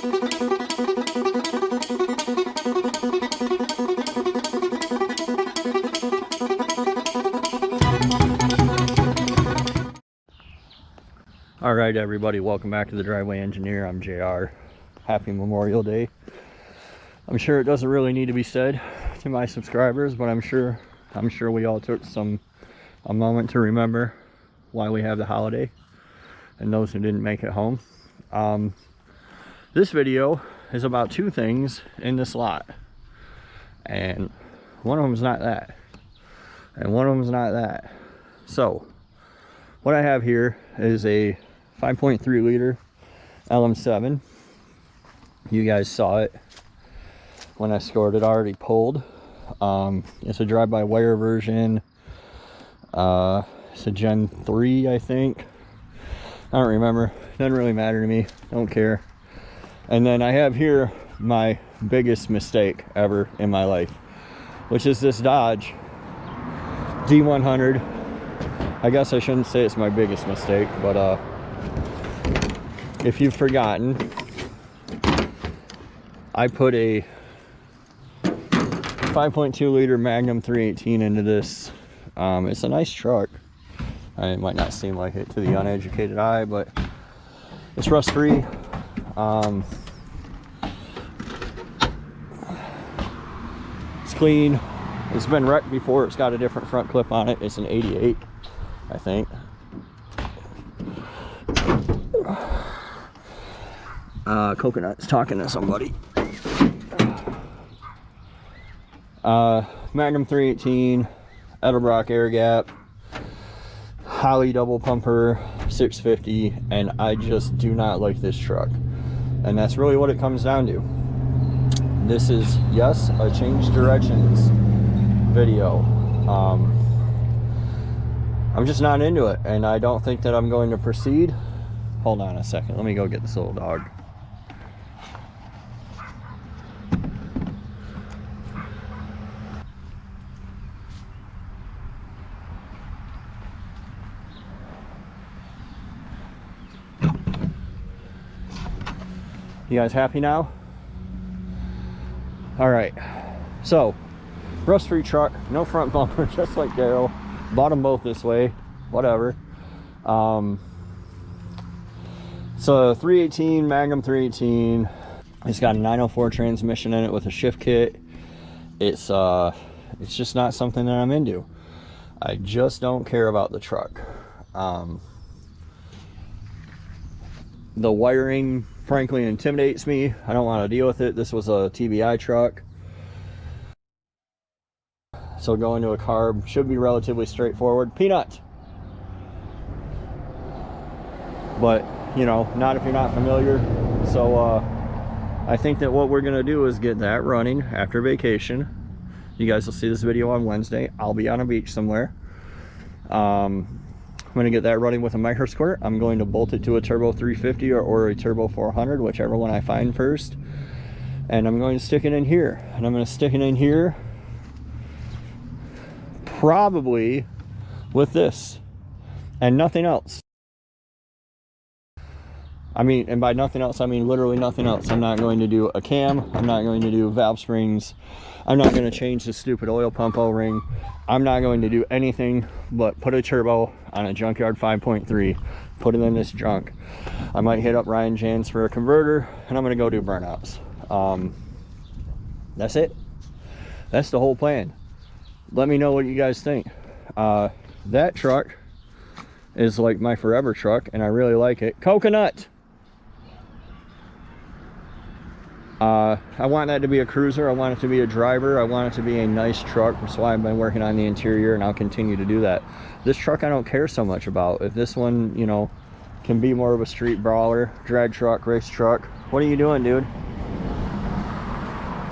All right, everybody, welcome back to the Driveway Engineer. I'm JR. Happy Memorial Day. I'm sure it doesn't really need to be said to my subscribers, but I'm sure we all took a moment to remember why we have the holiday and those who didn't make it home. This video is about two things in this lot, and one of them is not that, and one of them is not that. So what I have here is a 5.3 liter LM7. You guys saw it when I scored it already pulled. It's a drive-by-wire version. It's a Gen 3, I think. I don't remember. Doesn't really matter to me. Don't care. And then I have here my biggest mistake ever in my life, which is this Dodge D100. I guess I shouldn't say it's my biggest mistake, but if you've forgotten, I put a 5.2 liter Magnum 318 into this. It's a nice truck. It might not seem like it to the uneducated eye, but it's rust free. It's clean. It's been wrecked before. It's got a different front clip on it. It's an 88, I think. Coconut's talking to somebody. Magnum 318, Edelbrock air gap, Holley double pumper 650, and I just do not like this truck. And that's really what it comes down to. This is, yes, a change directions video. I'm just not into it, and I don't think that I'm going to proceed. Hold on a second, let me go get this little dog. You guys happy now? All right, so rust-free truck, no front bumper, just like Daryl. Bought them both this way, whatever. So 318, Magnum 318. It's got a 904 transmission in it with a shift kit. It's just not something that I'm into. I just don't care about the truck. The wiring frankly intimidates me. I don't want to deal with it. This was a TBI truck, so going to a carb should be relatively straightforward. Peanut, but you know, not if you're not familiar. So I think that what we're gonna do is get that running after vacation. You guys will see this video on Wednesday. I'll be on a beach somewhere. I'm going to get that running with a micro squirt. I'm going to bolt it to a turbo 350 or a turbo 400, whichever one I find first. And I'm going to stick it in here. And I'm going to stick it in here probably with this and nothing else. I mean, and by nothing else, I mean literally nothing else. I'm not going to do a cam. I'm not going to do valve springs. I'm not going to change the stupid oil pump O-ring. I'm not going to do anything but put a turbo on a Junkyard 5.3, put it in this junk. I might hit up Ryan Jans for a converter, and I'm going to go do burnouts. That's it. That's the whole plan. Let me know what you guys think. That truck is like my forever truck, and I really like it. Coconut! I want that to be a cruiser. I want it to be a driver. I want it to be a nice truck. That's why I've been working on the interior, and I'll continue to do that. This truck I don't care so much about. If this one, you know, can be more of a street brawler, drag truck, race truck. What are you doing, dude?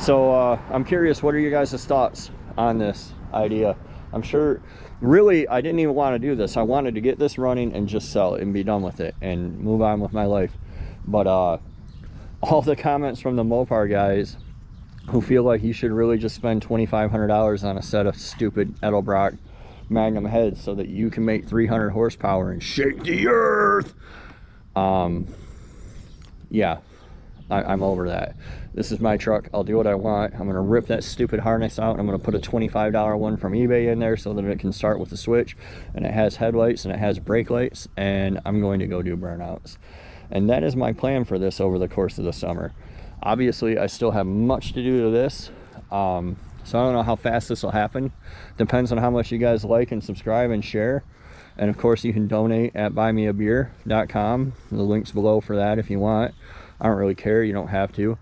So I'm curious, what are your guys' thoughts on this idea? I'm sure, really, I didn't even want to do this. I wanted to get this running and just sell it and be done with it and move on with my life. But all the comments from the Mopar guys who feel like you should really just spend $2,500 on a set of stupid Edelbrock Magnum heads so that you can make 300 horsepower and shake the earth. Yeah, I'm over that. This is my truck. I'll do what I want. I'm going to rip that stupid harness out. I'm going to put a $25 one from eBay in there so that it can start with the switch, and it has headlights and it has brake lights, and I'm going to go do burnouts. And that is my plan for this over the course of the summer. Obviously, I still have much to do to this, so I don't know how fast this will happen. Depends on how much you guys like and subscribe and share. And of course, you can donate at buymeabeer.com. The link's below for that if you want. I don't really care, you don't have to.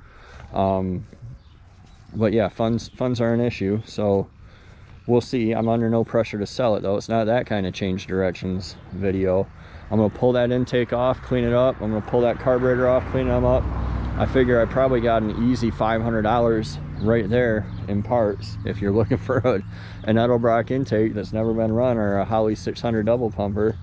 But yeah, funds are an issue, so we'll see. I'm under no pressure to sell it though. It's not that kind of change directions video. I'm gonna pull that intake off, clean it up. I'm gonna pull that carburetor off, clean them up. I figure I probably got an easy $500 right there in parts if you're looking for an Edelbrock intake that's never been run, or a Holley 600 double pumper.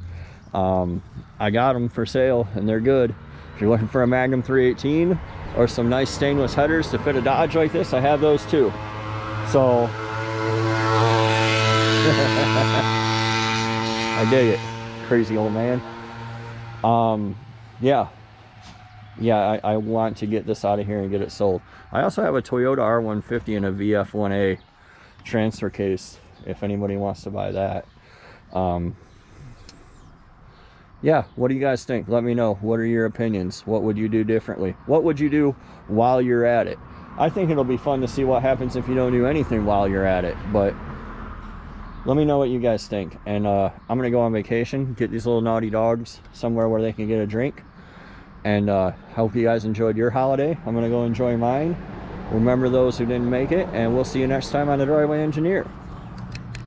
I got them for sale and they're good. If you're looking for a Magnum 318 or some nice stainless headers to fit a Dodge like this, I have those too. So I dig it, crazy old man. Yeah, I want to get this out of here and get it sold. I also have a Toyota R150 and a VF1A transfer case if anybody wants to buy that. Yeah, what do you guys think? Let me know. What are your opinions? What would you do differently? What would you do while you're at it? I think it'll be fun to see what happens if you don't do anything while you're at it, but let me know what you guys think. And I'm gonna go on vacation, get these little naughty dogs somewhere where they can get a drink. And hope you guys enjoyed your holiday. I'm gonna go enjoy mine. Remember those who didn't make it, and we'll see you next time on The Driveway Engineer.